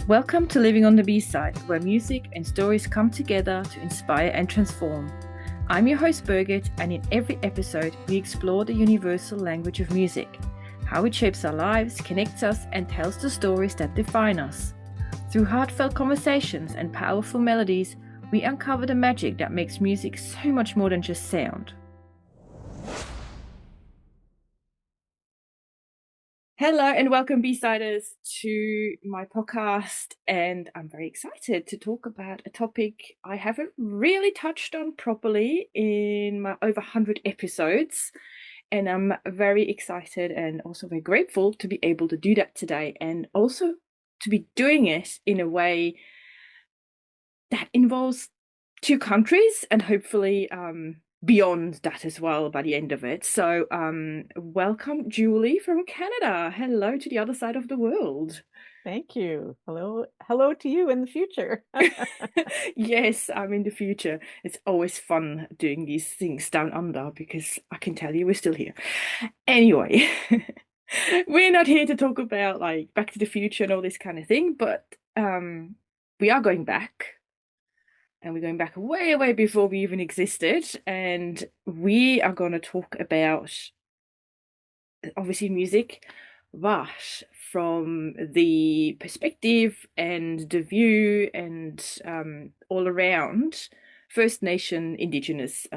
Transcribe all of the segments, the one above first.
Welcome to Living on the B-Side, where music and stories come together to inspire and transform. I'm your host Birgit, and in every episode we explore the universal language of music, how it shapes our lives, connects us, and tells the stories that define us. Through heartfelt conversations and powerful melodies, we uncover the magic that makes music so much more than just sound. Hello and welcome B-Siders to my podcast, and I'm very excited to talk about a topic I haven't really touched on properly in my over 100 episodes, and I'm very excited and also very grateful to be able to do that today, and also to be doing it in a way that involves two countries and hopefully beyond that as well by the end of it. So welcome Julie from Canada. Hello to the other side of the world. Thank you. Hello to you in the future. Yes, I'm in the future. It's always fun doing these things down under because I can tell you we're still here. Anyway, we're not here to talk about like Back to the Future and all this kind of thing, but we are going back. And we're going back way, way before we even existed. And we are going to talk about, obviously, music, but from the perspective and the view and all around First Nation, Indigenous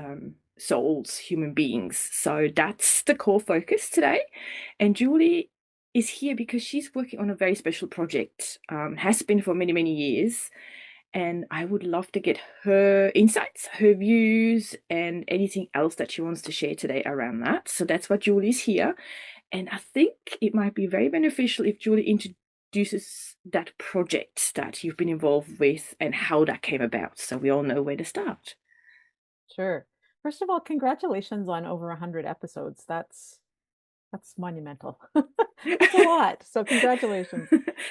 souls, human beings. So that's the core focus today. And Julie is here because she's working on a very special project, has been for many, many years. And I would love to get her insights, her views, and anything else that she wants to share today around that. So that's why Julie's here. And I think it might be very beneficial if Julie introduces that project that you've been involved with and how that came about, so we all know where to start. Sure. First of all, congratulations on over 100 episodes. That's monumental. That's a lot. So congratulations.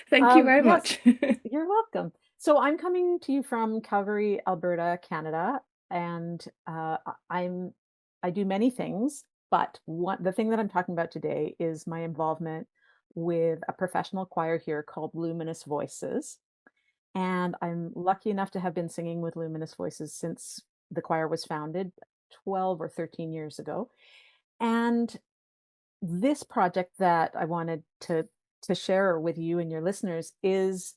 Thank you very Yes, much. you're welcome. So I'm coming to you from Calgary, Alberta, Canada, and I do many things, but the thing that I'm talking about today is my involvement with a professional choir here called Luminous Voices. And I'm lucky enough to have been singing with Luminous Voices since the choir was founded 12 or 13 years ago. And this project that I wanted to share with you and your listeners is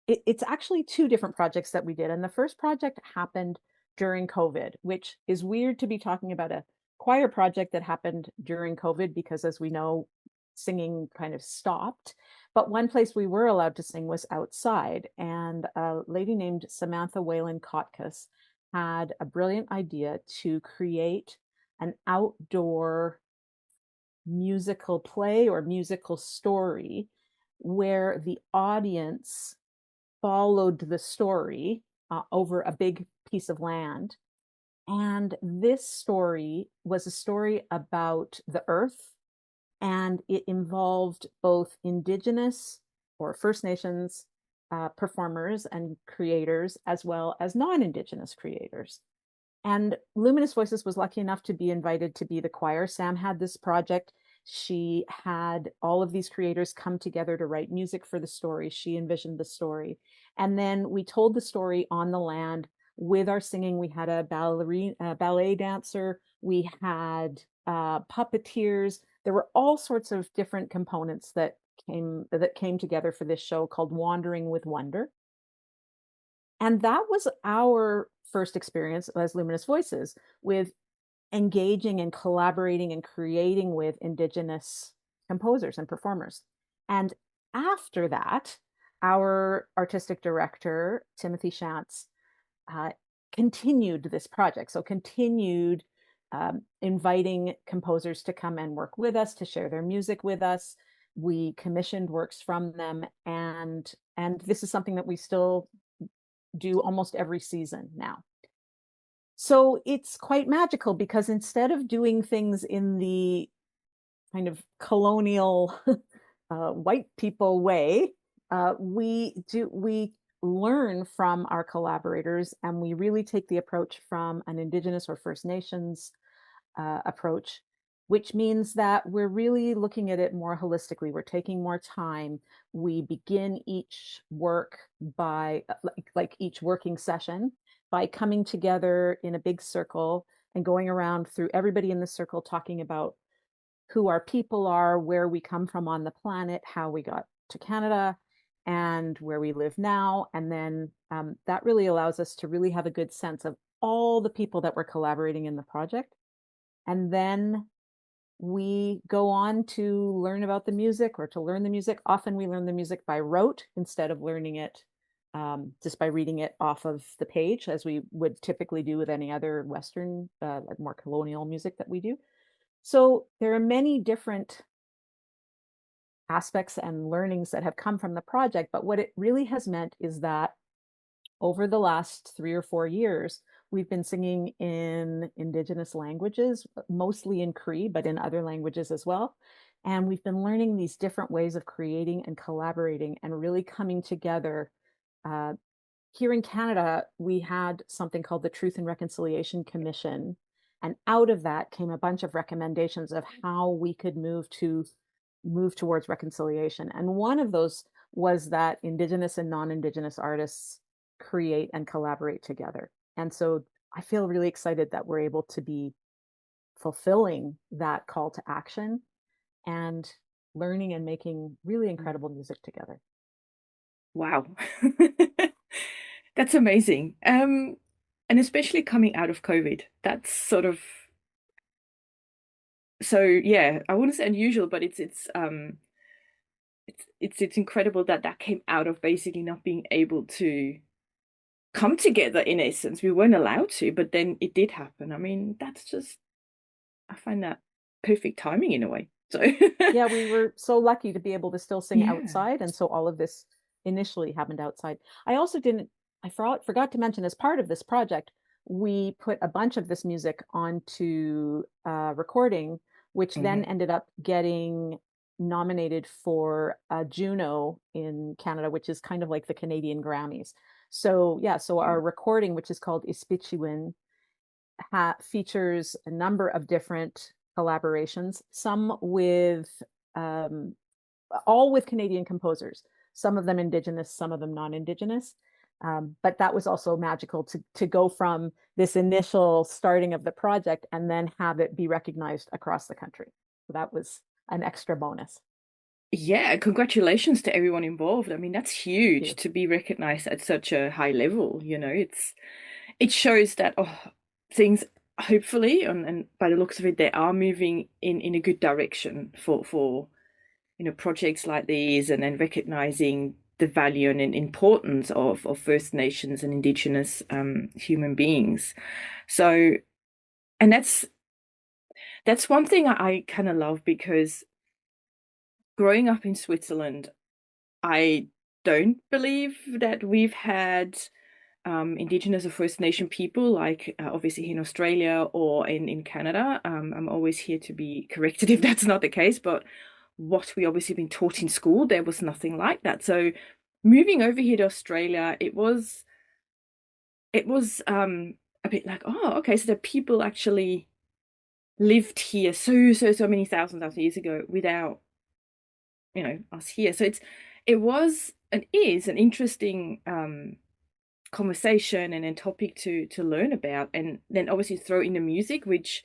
it's actually two different projects that we did. And the first project happened during COVID, which is weird to be talking about a choir project that happened during COVID because, as we know, singing kind of stopped. But one place we were allowed to sing was outside. And a lady named Samantha Whalen Kotkas had a brilliant idea to create an outdoor musical play or musical story where the audience followed the story over a big piece of land. And this story was a story about the earth, and it involved both Indigenous or First Nations performers and creators, as well as non-Indigenous creators. And Luminous Voices was lucky enough to be invited to be the choir. Sam had this project. She had all of these creators come together to write music for the story. She envisioned the story. And then we told the story on the land with our singing. We had a ballet dancer. We had puppeteers. There were all sorts of different components that came together for this show called Wandering with Wonder. And that was our first experience as Luminous Voices with engaging and collaborating and creating with Indigenous composers and performers. And after that, our artistic director, Timothy Shantz, continued this project. So continued inviting composers to come and work with us, to share their music with us. We commissioned works from them, and this is something that we still do almost every season now. So it's quite magical because instead of doing things in the kind of colonial white people way, we learn from our collaborators, and we really take the approach from an Indigenous or First Nations approach, which means that we're really looking at it more holistically. We're taking more time. We begin each work by like each working session by coming together in a big circle and going around through everybody in the circle talking about who our people are, where we come from on the planet, how we got to Canada, and where we live now. And then that really allows us to really have a good sense of all the people that were collaborating in the project. And then we go on to learn about the music or to learn the music. Often we learn the music by rote instead of learning it just by reading it off of the page, as we would typically do with any other Western, like more colonial music that we do. So there are many different aspects and learnings that have come from the project. But what it really has meant is that over the last 3 or 4 years, we've been singing in Indigenous languages, mostly in Cree, but in other languages as well. And we've been learning these different ways of creating and collaborating and really coming together. Uh, Here in Canada, we had something called the Truth and Reconciliation Commission. And out of that came a bunch of recommendations of how we could move towards reconciliation. And one of those was that Indigenous and non-Indigenous artists create and collaborate together. And so I feel really excited that we're able to be fulfilling that call to action and learning and making really incredible music together. Wow. That's amazing. And especially coming out of COVID, that's sort of so yeah, I wouldn't say unusual, but it's incredible that that came out of basically not being able to come together in essence. We weren't allowed to, but then it did happen. I mean, that's just I find that perfect timing in a way. So Yeah, we were so lucky to be able to still sing yeah. outside. And so all of this initially happened outside. I also didn't, I forgot to mention as part of this project, we put a bunch of this music onto recording, which then Mhm. ended up getting nominated for a Juno in Canada, which is kind of like the Canadian Grammys. So yeah, so our Wow. recording, which is called Ispichiwin, features a number of different collaborations, some with um, all with Canadian composers, some of them Indigenous, some of them non-Indigenous. But that was also magical to go from this initial starting of the project and then have it be recognized across the country. So that was an extra bonus. Yeah, congratulations to everyone involved. I mean, that's Thank huge you. to be recognized at such a high level, you know. It shows that things hopefully and by the looks of it they are moving in a good direction for projects like these and then recognizing the value and importance of First Nations and Indigenous human beings. So and that's one thing I kind of love because growing up in Switzerland, I don't believe that we've had Indigenous or First Nation people, like obviously in Australia or in Canada. I'm always here to be corrected if that's not the case, but what we obviously been taught in school, there was nothing like that. So moving over here to Australia, it was a bit like, oh, okay, so the people actually lived here so many thousands of years ago without us here. So it was and is an interesting conversation and a topic to learn about, and then obviously throw in the music, which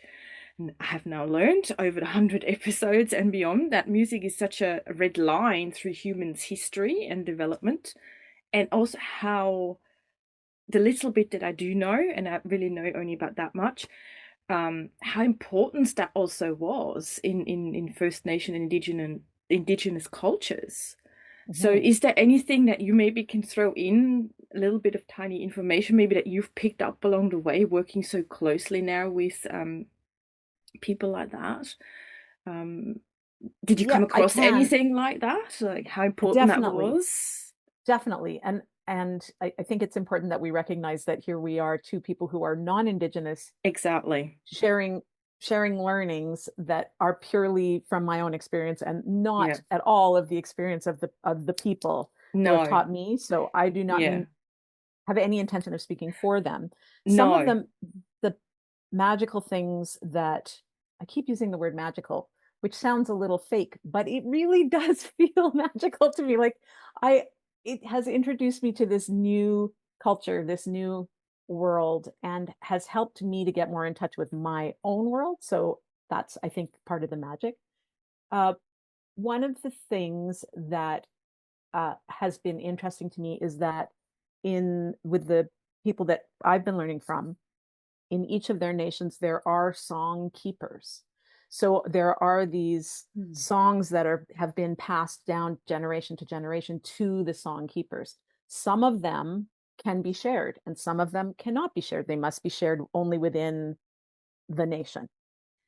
I have now learned over the 100 episodes and beyond that music is such a red line through humans' history and development, and also how the little bit that I do know, and I really know only about that much, how important that also was in First Nation and indigenous cultures. So Mhm. is there anything that you maybe can throw in a little bit of tiny information, maybe that you've picked up along the way, working so closely now with people like that? Um, did you Yeah, come I across can. anything like that? Like how important that Definitely. was? Definitely. And I think it's important that we recognize that here we are, two people who are non-Indigenous Exactly. sharing sharing learnings that are purely from my own experience and Yeah. not at all of the experience of the people who have No. taught me. So I do not Yeah. have any intention of speaking for them. Some of No. them, the magical things that I keep using the word magical, which sounds a little fake, but it really does feel magical to me. Like I it has introduced me to this new culture, this new world, and has helped me to get more in touch with my own world. So that's, I think, part of the magic. Uh, one of the things that has been interesting to me is that in with the people that I've been learning from, in each of their nations, there are song keepers. So there are these Mm. songs that have been passed down generation to generation to the song keepers. Some of them can be shared, and some of them cannot be shared. They must be shared only within the nation.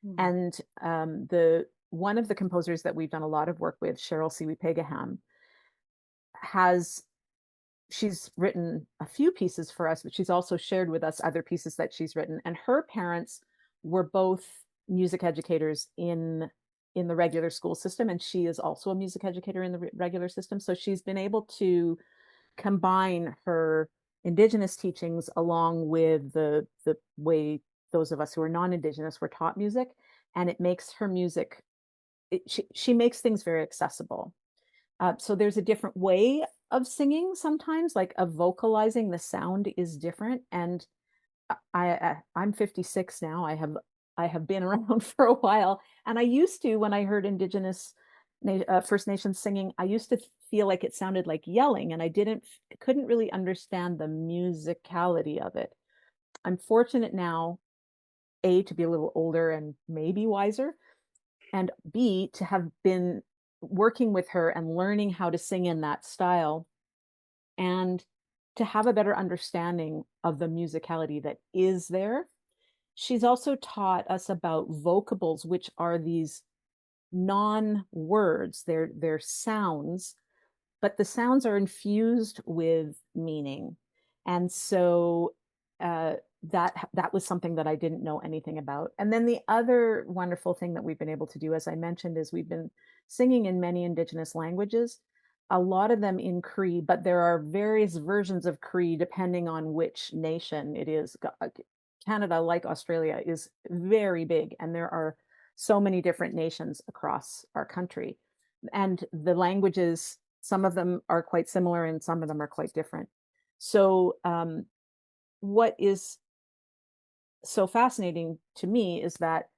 Mm. And the one of the composers that we've done a lot of work with, Cheryl Siwi Pegaham, has she's written a few pieces for us, but she's also shared with us other pieces that she's written. And her parents were both music educators in the regular school system, and she is also a music educator in the regular system. So she's been able to combine her Indigenous teachings along with the way those of us who are non-Indigenous were taught music, and it makes her music. She makes things very accessible. So there's a different way of singing sometimes, like of vocalizing. The sound is different, and I'm 56 now. I have been around for a while, and I used to, when I heard Indigenous First Nations singing, I used to feel like it sounded like yelling, and I couldn't really understand the musicality of it. I'm fortunate now, A, to be a little older and maybe wiser, and B, to have been working with her and learning how to sing in that style, and to have a better understanding of the musicality that is there. She's also taught us about vocables, which are these non-words. They're sounds, but the sounds are infused with meaning. And so uh, that was something that I didn't know anything about. And then the other wonderful thing that we've been able to do, as I mentioned, is we've been singing in many Indigenous languages, a lot of them in Cree, but there are various versions of Cree depending on which nation it is. Canada, like Australia, is very big, and there are so many different nations across our country. And the languages, some of them are quite similar and some of them are quite different. So, what is so fascinating to me is that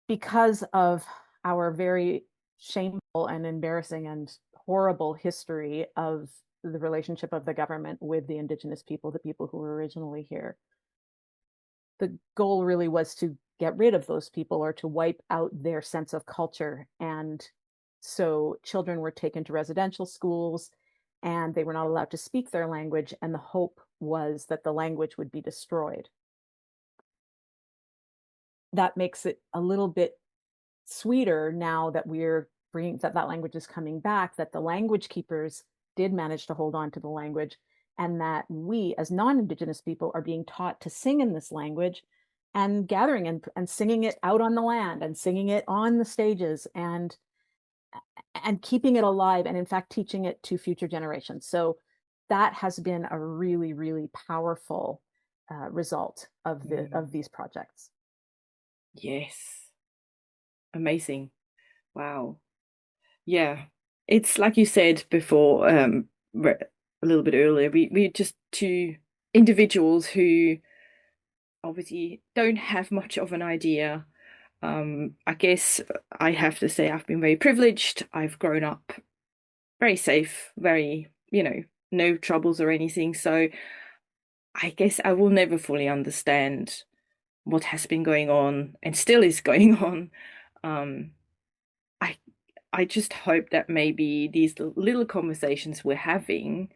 because of our very shameful and embarrassing and horrible history of the relationship of the government with the Indigenous people, the people who were originally here, the goal really was to get rid of those people or to wipe out their sense of culture. And so children were taken to residential schools and they were not allowed to speak their language. And the hope was that the language would be destroyed. That makes it a little bit sweeter now that we're bringing that language is coming back, that the language keepers did manage to hold on to the language, and that we as non-Indigenous people are being taught to sing in this language and gathering and singing it out on the land and singing it on the stages and keeping it alive, and in fact teaching it to future generations. So that has been a really, really powerful result of Mm. these projects. Yes. Amazing. Wow. Yeah. It's like you said before, a little bit earlier, we just two individuals who obviously don't have much of an idea. I guess I have to say I've been very privileged. I've grown up very safe, very, no troubles or anything. So I guess I will never fully understand what has been going on and still is going on. Um, I I just hope that maybe these little conversations we're having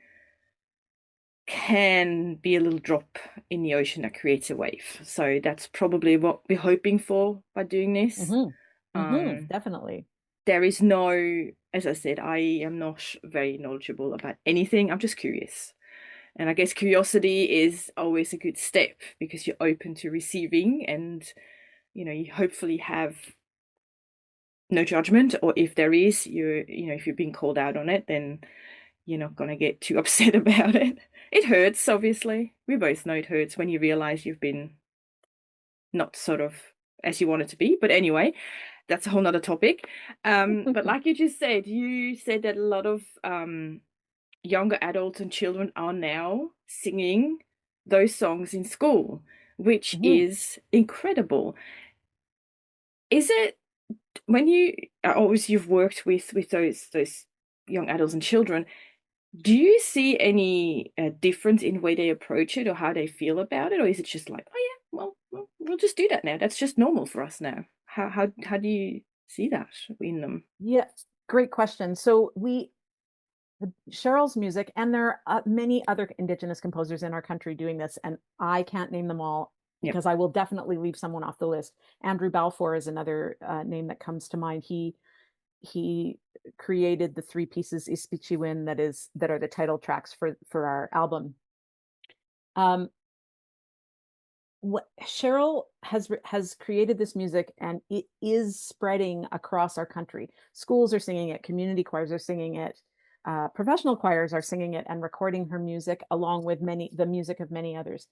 can be a little drop in the ocean that creates a wave. So that's probably what we're hoping for by doing this. Mm-hmm. Mm-hmm. Um, Definitely. there is no, as I said, I am not very knowledgeable about anything. I'm just curious. And I guess curiosity is always a good step because you're open to receiving and, you hopefully have no judgment, or if there is, if you're being called out on it, then you're not going to get too upset about it. It hurts, obviously. We both know it hurts when you realize you've been not sort of as you want it to be. But anyway, that's a whole nother topic. But like you said that a lot of younger adults and children are now singing those songs in school, which Mhm. is incredible. Is it when you obviously you've worked with those young adults and children, do you see any difference in the way they approach it or how they feel about it, or is it just like, oh yeah, well, we'll just do that now. That's just normal for us now. How do you see that in them? Yeah, great question. So Cheryl's music, and there are many other Indigenous composers in our country doing this, and I can't name them all Yep. because I will definitely leave someone off the list. Andrew Balfour is another name that comes to mind. He created the three pieces Ispichiwin that are the title tracks for our album. What Cheryl has created this music, and it is spreading across our country. Schools are singing it, community choirs are singing it, professional choirs are singing it and recording her music along with the music of many others.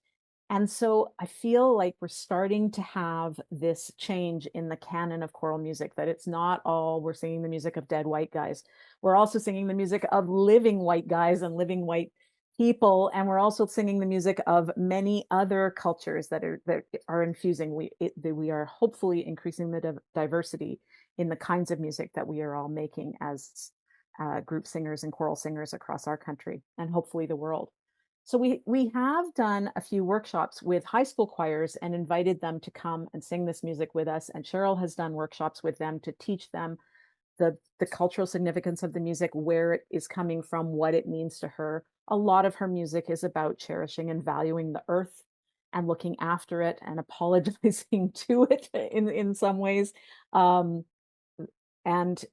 And so I feel like we're starting to have this change in the canon of choral music, that it's not all we're singing the music of dead white guys. We're also singing the music of living white guys and living white people, and we're also singing the music of many other cultures that are infusing. We are hopefully increasing the diversity in the kinds of music that we are all making as group singers and choral singers across our country and hopefully the world. So we have done a few workshops with high school choirs and invited them to come and sing this music with us. And Cheryl has done workshops with them to teach them the cultural significance of the music, where it is coming from, what it means to her. A lot of her music is about cherishing and valuing the earth and looking after it and apologizing to it in some ways. Um, and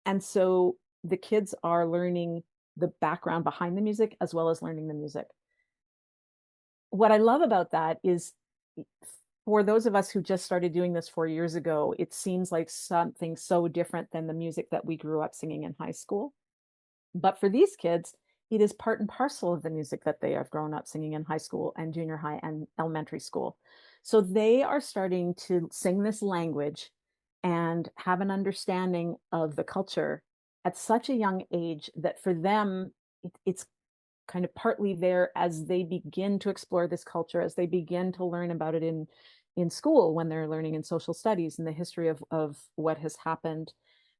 and so the kids are learning the background behind the music as well as learning the music. What I love about that is, for those of us who just started doing this 4 years ago, it seems like something so different than the music that we grew up singing in high school. But for these kids, it is part and parcel of the music that they have grown up singing in high school and junior high and elementary school. So they are starting to sing this language and have an understanding of the culture at such a young age that for them, it's kind of partly there as they begin to explore this culture, as they begin to learn about it in school, when they're learning in social studies and the history of what has happened,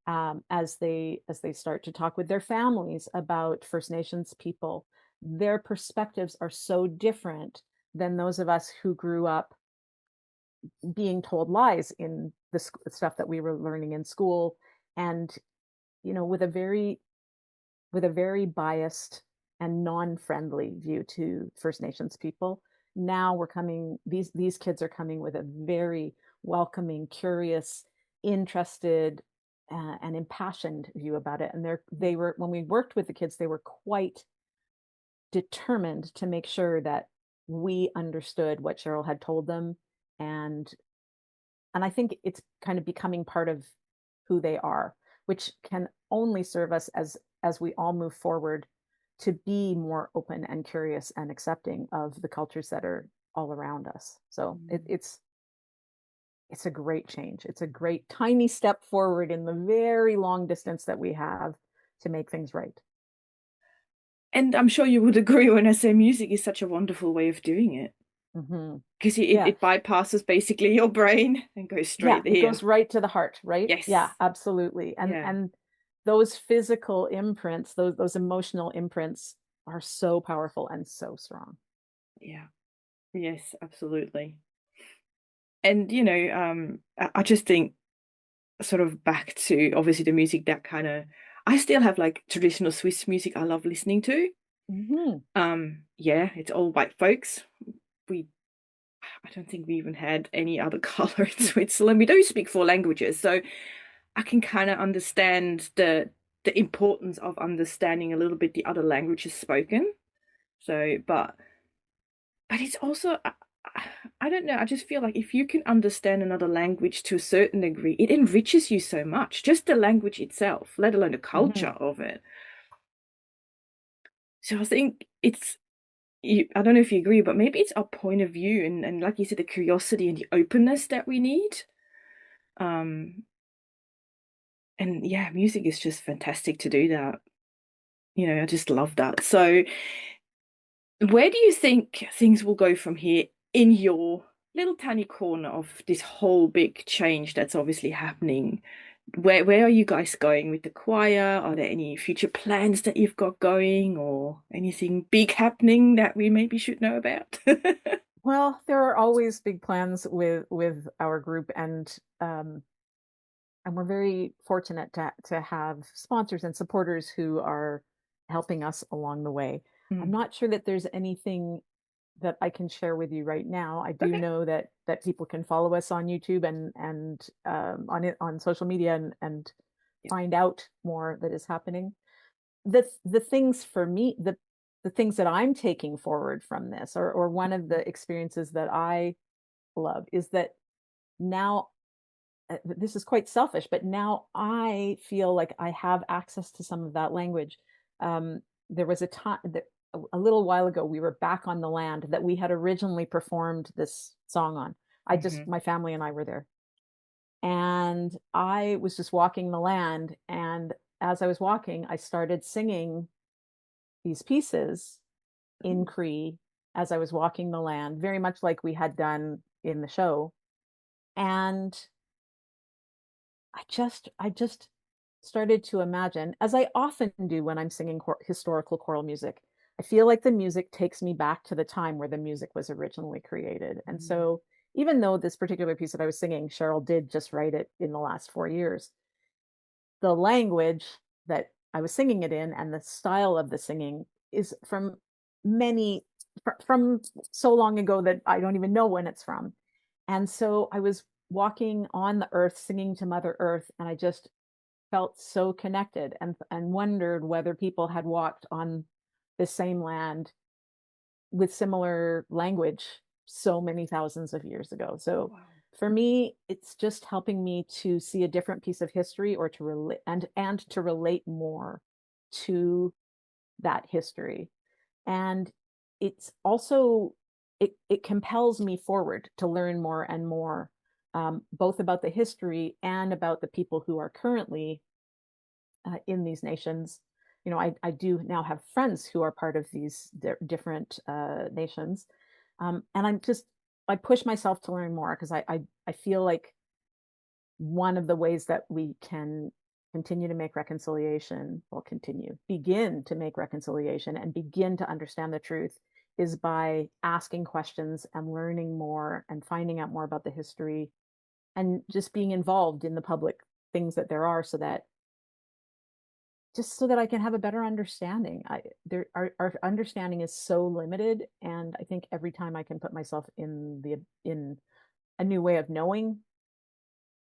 as they start to talk with their families about First Nations people. Their perspectives are so different than those of us who grew up being told lies in the stuff that we were learning in school, and with a very biased and non-friendly view to First Nations people. Now these kids are coming with a very welcoming, curious, interested, and impassioned view about it. And they were, when we worked with the kids, they were quite determined to make sure that we understood what Cheryl had told them. And and I think it's kind of becoming part of who they are, which can only serve us as we all move forward to be more open and curious and accepting of the cultures that are all around us. So it's a great change. It's a great tiny step forward in the very long distance that we have to make things right. And I'm sure you would agree when I say music is such a wonderful way of doing it Hmm. because Yeah. it bypasses basically your brain and goes Yeah, straight it there. goes right to the heart, right? Yeah, Yes. absolutely. And Yeah. and those physical imprints, those emotional imprints are so powerful and so strong. Yeah. Yes, absolutely. And I just think sort of back to obviously the music that kind of I still have like traditional Swiss music I love listening to. Hmm. Yeah, it's all white folks. We I don't think we even had any other color in Switzerland. We do speak four languages, so I can kind of understand the importance of understanding a little bit the other languages spoken. So, but it's also I don't know. I just feel like if you can understand another language to a certain degree, it enriches you so much. Just the language itself, let alone the culture Hmm. of it. So I think it's I don't know if you agree, but maybe it's our point of view and like you said, the curiosity and the openness that we need. Um, and yeah, music is just fantastic to do that. I just love that. So, where do you think things will go from here in your little tiny corner of this whole big change that's obviously happening? Where are you guys going with the choir? Are there any future plans that you've got going or anything big happening that we maybe should know about? Well, there are always big plans with our group, and we're very fortunate to have sponsors and supporters who are helping us along the way. I'm Mm, not sure that there's anything that I can share with you right now. I do okay. know that people can follow us on YouTube and on it on social media and Yeah. find out more that is happening. The things for me, the things that I'm taking forward from this, or one of the experiences that I love is that now this is quite selfish, but now I feel like I have access to some of that language. There was a time that a little while ago we were back on the land that we had originally performed this song on. Hmm. My family and I were there, and I was just walking the land, and as I was walking, I started singing these pieces in Cree as I was walking the land, very much like we had done in the show. And I just started to imagine, as I often do when I'm singing historical choral music, I feel like the music takes me back to the time where the music was originally created. And so, even though this particular piece that I was singing, Cheryl did just write it in the last 4 years, the language that I was singing it in and the style of the singing is from many, from so long ago that I don't even know when it's from. And so I was walking on the earth, singing to Mother Earth, and I just felt so connected and wondered whether people had walked on the same land with similar language so many thousands of years ago. So Wow. for me, it's just helping me to see a different piece of history or to relate and to relate more to that history. And it's also it compels me forward to learn more and more, both about the history and about the people who are currently in these nations. I do now have friends who are part of these different nations, and I push myself to learn more because I feel like one of the ways that we can continue to make reconciliation, well, begin to make reconciliation and begin to understand the truth is by asking questions and learning more and finding out more about the history and just being involved in the public things that there are so that I can have a better understanding. Our understanding is so limited, and I think every time I can put myself in a new way of knowing,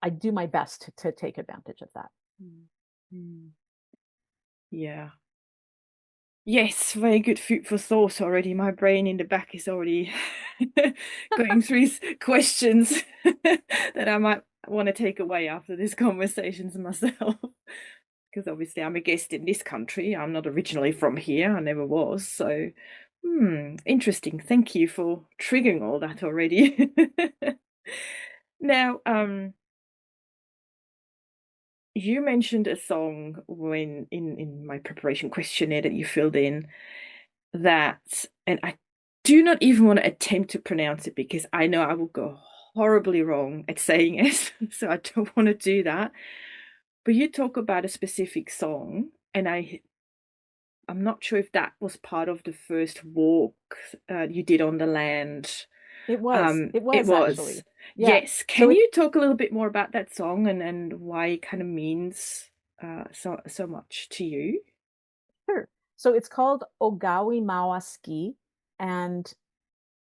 I do my best to take advantage of that. Mm, mm. Yeah. Yes, very good food for thought already. My brain in the back is already going through questions that I might want to take away after this conversations myself. Because obviously I'm a guest in this country. I'm not originally from here. I never was. So, interesting. Thank you for triggering all that already. Now, you mentioned a song when in my preparation questionnaire that you filled in that, and I do not even want to attempt to pronounce it because I know I will go horribly wrong at saying it, so I don't want to do that. But you talk about a specific song, and I'm not sure if that was part of the first walk you did on the land. It It was was. actually, yeah. Yes. So Can it you talk a little bit more about that song and why it kind of means so much to you? Sure. So it's called Ogawimaski, and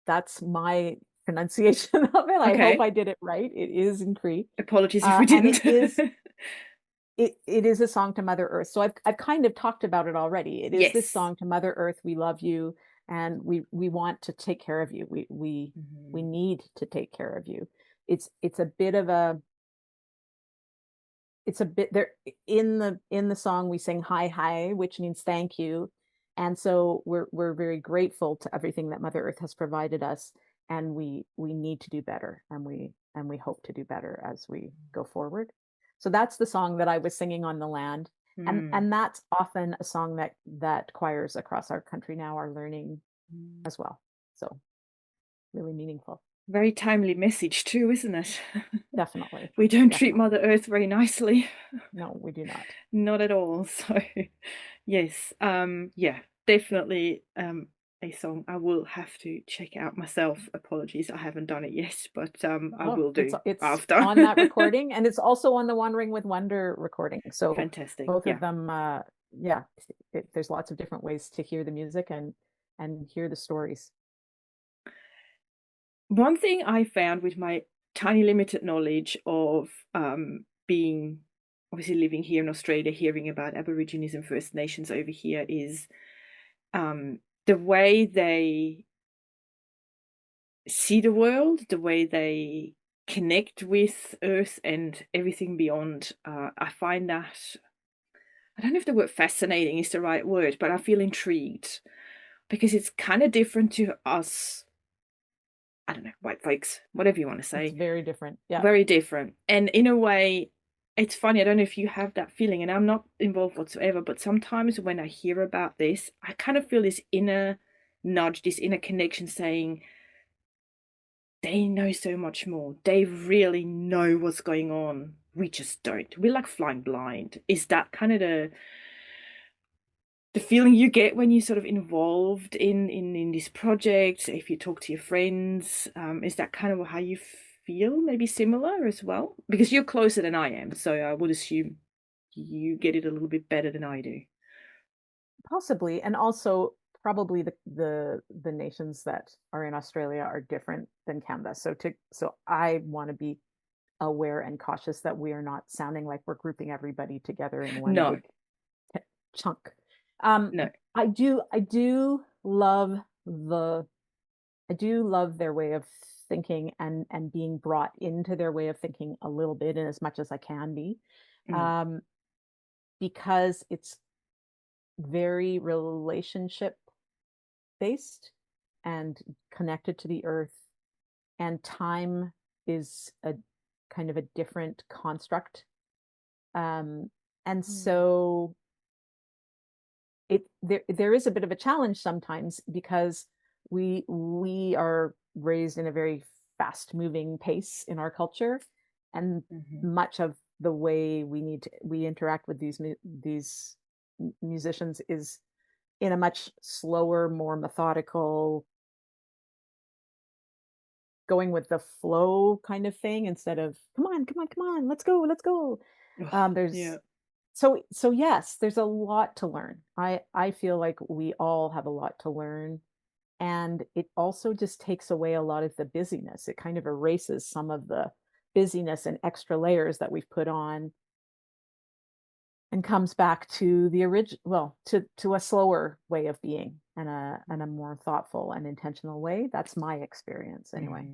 that's my pronunciation of it. I hope Okay. I did it right. It is in Cree, Apologies if we and didn't. it is a song to Mother Earth. So I've kind of talked about it already. It is this Yes. song to Mother Earth. We love you, and we want to take care of you. We Mhm. need to take care of you. It's a bit of a it's a bit there in the song we sing hi hi, which means thank you, And so we're very grateful to everything that Mother Earth has provided us, and we need to do better, and we hope to do better as we go forward. So that's the song that I was singing on the land. Mm. And that's often a song that choirs across our country now are learning Mm. as well. So really meaningful. Very timely message too, isn't it? Definitely. We don't treat Definitely. Mother Earth very nicely. No, we do not. Not at all. So yes, yeah, definitely a song I will have to check out myself. Apologies, I haven't done it yet, but I Oh, will do it's after. on that recording, and it's also on the Wandering with Wonder recording. So Fantastic. both of Yeah. them, yeah, there's lots of different ways to hear the music and hear the stories. One thing I found with my tiny limited knowledge of being obviously living here in Australia, hearing about Aborigines and First Nations over here is the way they see the world, the way they connect with Earth and everything beyond. I find that, I don't know if the word fascinating is the right word, but I feel intrigued because it's kind of different to us. I don't know, white folks, whatever you want to It's say. very different. Yeah, Very different. And in a way, it's funny. I don't know if you have that feeling, and I'm not involved whatsoever, but sometimes when I hear about this, I kind of feel this inner nudge, this inner connection saying, they know so much more. They really know what's going on. We just don't. We're like flying blind. Is that kind of the feeling you get when you're sort of involved in this project? If you talk to your friends, is that kind of how you feel? Maybe similar as well, because you're closer than I am, so I would assume you get it a little bit better than I do. possibly, and also probably the nations that are in Australia are different than Canada. So I want to be aware and cautious that we are not sounding like we're grouping everybody together in one No, big chunk. Um, no. I do love their way of thinking, and being brought into their way of thinking a little bit, and as much as I can be, Mm, um, because it's very relationship based and connected to the earth, and time is a kind of a different construct. Um, and mm, so there is a bit of a challenge sometimes, because we are raised in a very fast moving pace in our culture, and mhm, much of the way we interact with these musicians is in a much slower, more methodical, going with the flow kind of thing, instead of come on, come on, come on, let's go. oh, There's yeah. so yes, there's a lot to learn. I feel like we all have a lot to learn, and it also just takes away a lot of the busyness. It kind of erases some of the busyness and extra layers that we've put on, and comes back to the original, well, to a slower way of being, and a more thoughtful and intentional way. That's my experience anyway.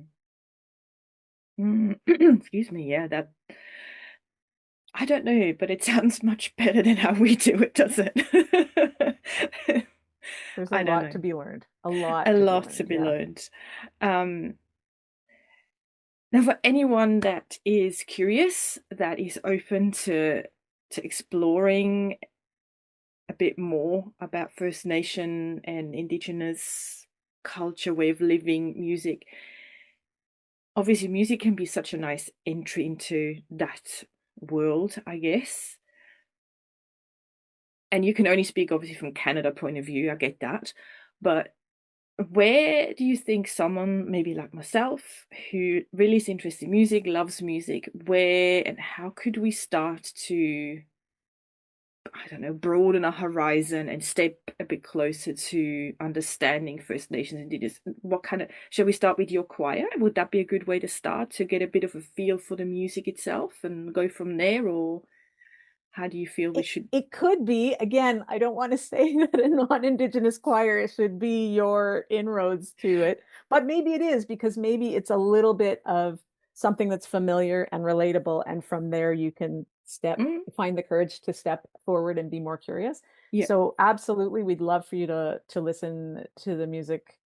Mm. Mm. Excuse me. Yeah, that I don't know, but it sounds much better than how we do it, does it? There's a I don't lot know. to be learned. A A lot to be lot to learned. be Yeah. learned. Um, Now, for anyone that is curious, that is open to exploring a bit more about First Nation and Indigenous culture, way of living, music. Obviously, music can be such a nice entry into that world, I guess. And you can only speak obviously from Canada point of view, I get that. But where do you think someone maybe like myself who really is interested in music, loves music, where and how could we start to, I don't know, broaden our horizon and step a bit closer to understanding First Nations, Indigenous? What kind of, shall we start with your choir? Would that be a good way to start to get a bit of a feel for the music itself and go from there? Or how do you feel we should? It could be. Again, I don't want to say that a non-Indigenous choir should be your inroads to it, but maybe it is, because maybe it's a little bit of something that's familiar and relatable, and from there you can Mm, find the courage to step forward and be more curious. yeah. So absolutely, we'd love for you to listen to the music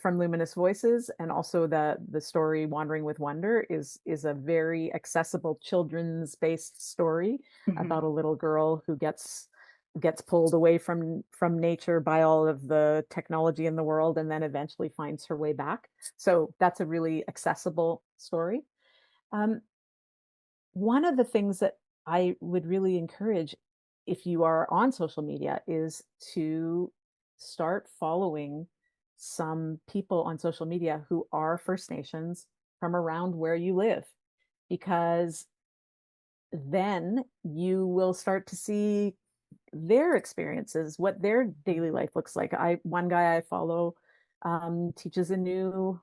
from Luminous Voices, and also the story Wandering with Wonder is a very accessible children's based story Hmm. about a little girl who gets pulled away from nature by all of the technology in the world, and then eventually finds her way back. So that's a really accessible story. Um, One of the things that I would really encourage, if you are on social media, is to start following some people on social media who are First Nations from around where you live, because then you will start to see their experiences, what their daily life looks like. One guy I follow teaches a new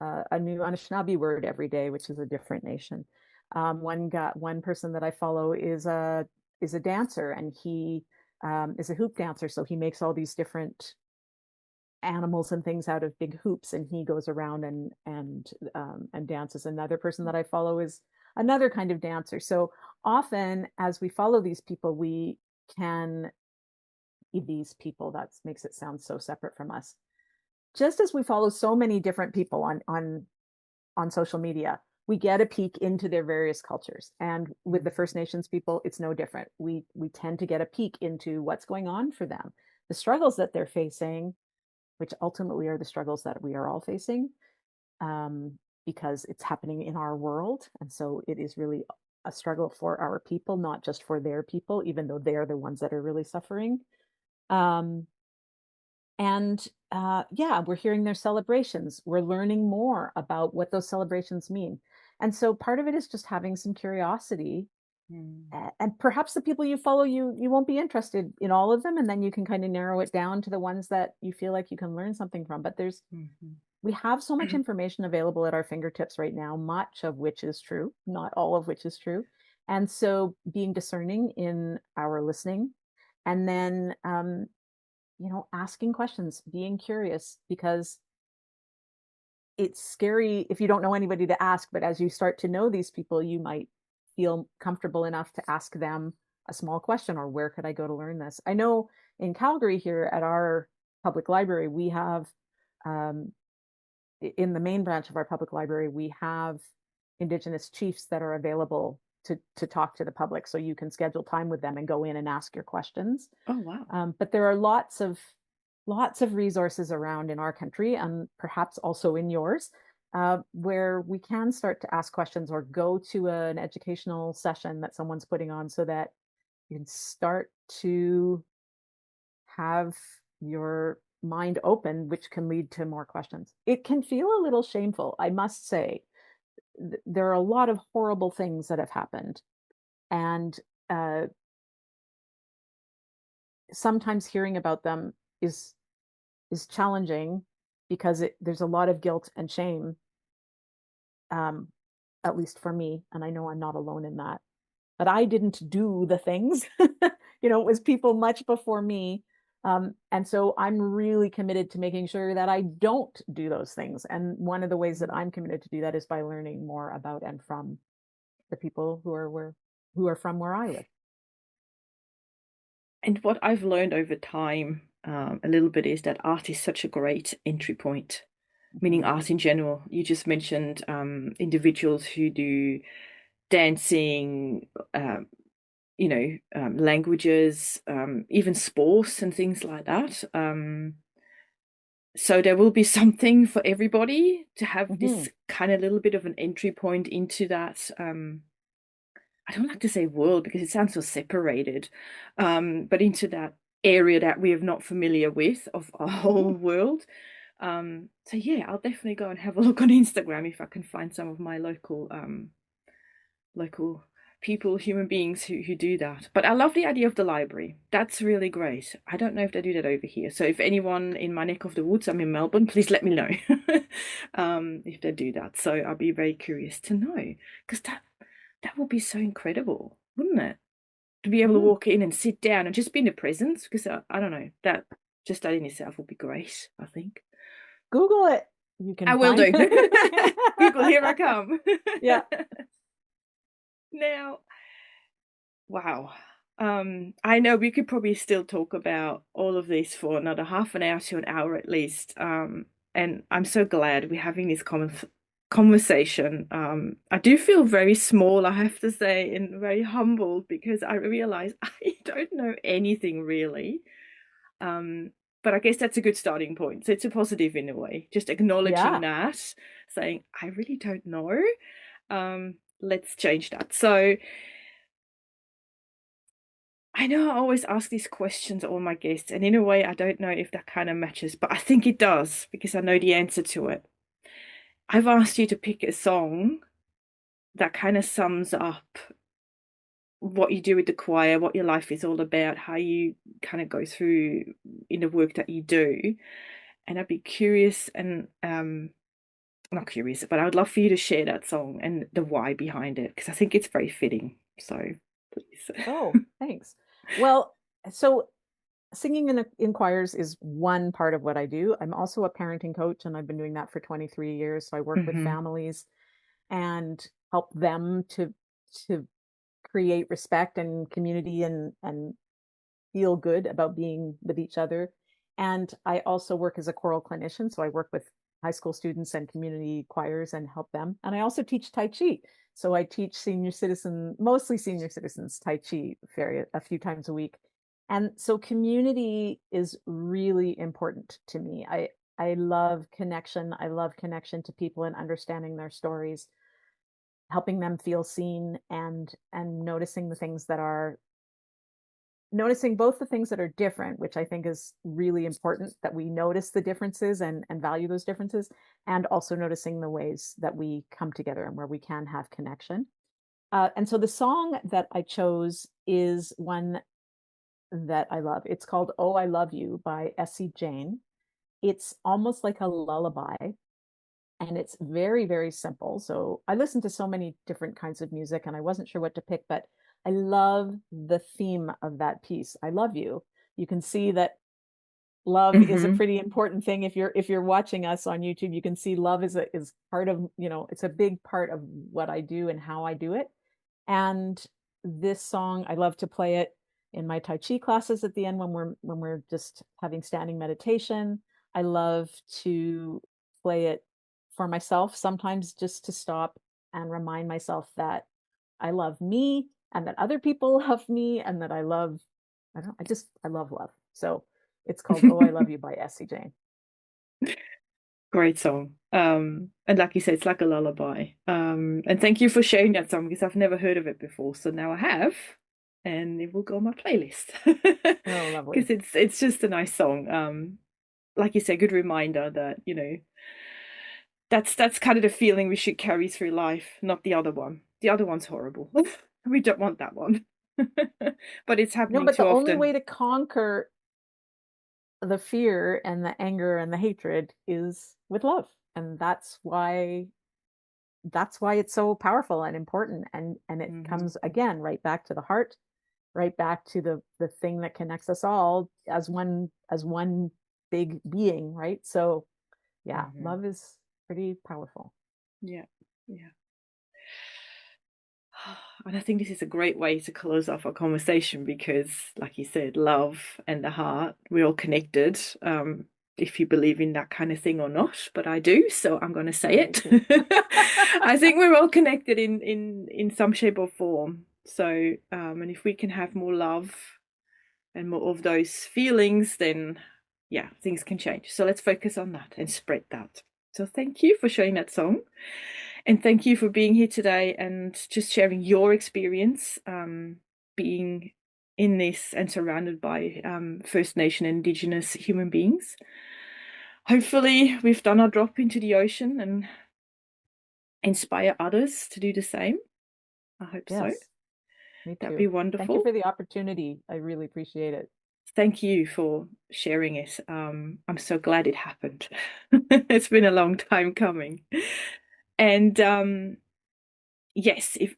Anishinaabe word every day, which is a different nation. One person that I follow is a dancer, and he is a hoop dancer. So he makes all these different animals and things out of big hoops, and he goes around and dances. Another person that I follow is another kind of dancer. So often, as we follow these people, we can these people that makes it sound so separate from us, just as we follow so many different people on social media, we get a peek into their various cultures. And with the First Nations people, it's no different. We tend to get a peek into what's going on for them, the struggles that they're facing, which ultimately are the struggles that we are all facing, um, because it's happening in our world. And so it is really a struggle for our people, not just for their people, even though they're the ones that are really suffering. Um, and yeah, we're hearing their celebrations. We're learning more about what those celebrations mean. And so part of it is just having some curiosity. Mm. And perhaps the people you follow, you won't be interested in all of them, and then you can kind of narrow it down to the ones that you feel like you can learn something from. But Mhm. we have so much information available at our fingertips right now, much of which is true, not all of which is true. And so being discerning in our listening, and then asking questions, being curious, because it's scary if you don't know anybody to ask, but as you start to know these people, you might feel comfortable enough to ask them a small question, or where could I go to learn this? I know in Calgary here at our public library, we have um, in the main branch of our public library, we have Indigenous chiefs that are available to talk to the public. So you can schedule time with them and go in and ask your questions. Oh, wow. But there are lots of resources around in our country, and perhaps also in yours, where we can start to ask questions or go to an educational session that someone's putting on, so that you can start to have your mind open, which can lead to more questions. It can feel a little shameful, I must say. There are a lot of horrible things that have happened, and uh, sometimes hearing about them is challenging, because there's a lot of guilt and shame, um, at least for me, and I know I'm not alone in that. But I didn't do the things, it was people much before me. And so I'm really committed to making sure that I don't do those things. And one of the ways that I'm committed to do that is by learning more about and from the people who are from where I live. And what I've learned over time, a little bit, is that art is such a great entry point, meaning Mhm. art in general. You just mentioned individuals who do dancing, languages, even sports and things like that. So there will be something for everybody to have Mhm. this kind of little bit of an entry point into that. I don't like to say world because it sounds so separated, but into that area that we are not familiar with of our whole Mhm. world. So yeah, I'll definitely go and have a look on Instagram if I can find some of my local people, human beings who do that. But I love the idea of the library. That's really great. I don't know if they do that over here. So if anyone in my neck of the woods, I'm in Melbourne, please let me know if they do that. So I'll be very curious to know, because that would be so incredible, wouldn't it? To be able to Mhm. walk in and sit down and just be in the presence, because I don't know, that in itself would be great, I think. Google it. you I can will find. do. Google, here I come. Yeah. Now, wow. I know we could probably still talk about all of this for another half an hour to an hour at least. And I'm so glad we're having this conversation. I do feel very small, I have to say, and very humbled because I realize I don't know anything really. Um, but I guess that's a good starting point. So it's a positive in a way, just acknowledging Yeah. that, saying, I really don't know. Let's change that. So I know I always ask these questions to all my guests, and in a way, I don't know if that kind of matches, but I think it does because I know the answer to it. I've asked you to pick a song that kind of sums up what you do with the choir, what your life is all about, how you kind of go through in the work that you do. And I'd be curious and not curious, but I would love for you to share that song and the why behind it because I think it's very fitting. So please. Oh, thanks. Well, so singing in choirs is one part of what I do. I'm also a parenting coach, and I've been doing that for 23 years. So I work with Hmm. families and help them to create respect and community and feel good about being with each other. And I also work as a choral clinician. So I work with high school students and community choirs and help them. And I also teach Tai Chi. So I teach mostly senior citizens, Tai Chi a few times a week. And so community is really important to me. I love connection. I love connection to people and understanding their stories, helping them feel seen and noticing both the things that are different, which I think is really important, that we notice the differences and value those differences, and also noticing the ways that we come together and where we can have connection. And so the song that I chose is one that I love. It's called "Oh, I Love You" by Essie Jane. It's almost like a lullaby, and it's very, very simple. So I listen to so many different kinds of music, and I wasn't sure what to pick, but I love the theme of that piece. I love you. You can see that love is a Hmm. pretty important thing. If you're watching us on YouTube, you can see love is part of, it's a big part of what I do and how I do it. And this song, I love to play it in my Tai Chi classes at the end when we're just having standing meditation. I love to play it for myself, sometimes just to stop and remind myself that I love me and that other people love me and that I love love. So it's called "Oh, I Love You" by Essie Jane. Great song. And like you said, it's like a lullaby. And thank you for sharing that song because I've never heard of it before. So now I have, and it will go on my playlist Oh, lovely. because it's just a nice song. Like you said, good reminder that that's kind of the feeling we should carry through life, not the other one. The other one's horrible. We don't want that one. But it's No, happening but too the only often. way to conquer the fear and the anger and the hatred is with love. And that's why it's so powerful and important. And it Hmm. comes again right back to the heart, right back to the thing that connects us all as one big being, right? So yeah, Hmm. love is pretty powerful. Yeah. Yeah. And I think this is a great way to close off our conversation because, like you said, love and the heart, we're all connected. If you believe in that kind of thing or not, but I do, so I'm going to say Oh, me it. too. I think we're all connected in some shape or form. So, and if we can have more love and more of those feelings, then yeah, things can change. So let's focus on that and spread that. So thank you for sharing that song. And thank you for being here today and just sharing your experience being in this and surrounded by First Nation and Indigenous human beings. Hopefully, we've done our drop into the ocean and inspire others to do the same. I hope so. Yes, me That'd be too. Thank you wonderful. for the opportunity. I really appreciate it. Thank you for sharing it. I'm so glad it happened. It's been a long time coming. And yes, if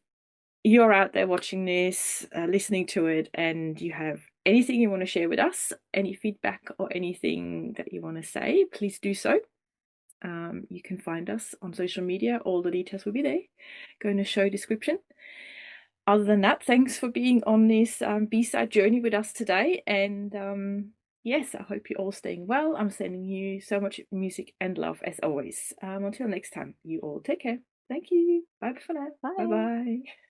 you're out there watching this, listening to it, and you have anything you want to share with us, any feedback or anything that you want to say, please do so. You can find us on social media. All the details will be there. Go in the show description. Other than that, thanks for being on this B-side journey with us today. And yes, I hope you're all staying well. I'm sending you so much music and love as always. Until next time, you all take care. Thank you. Bye for now. Bye Bye. bye.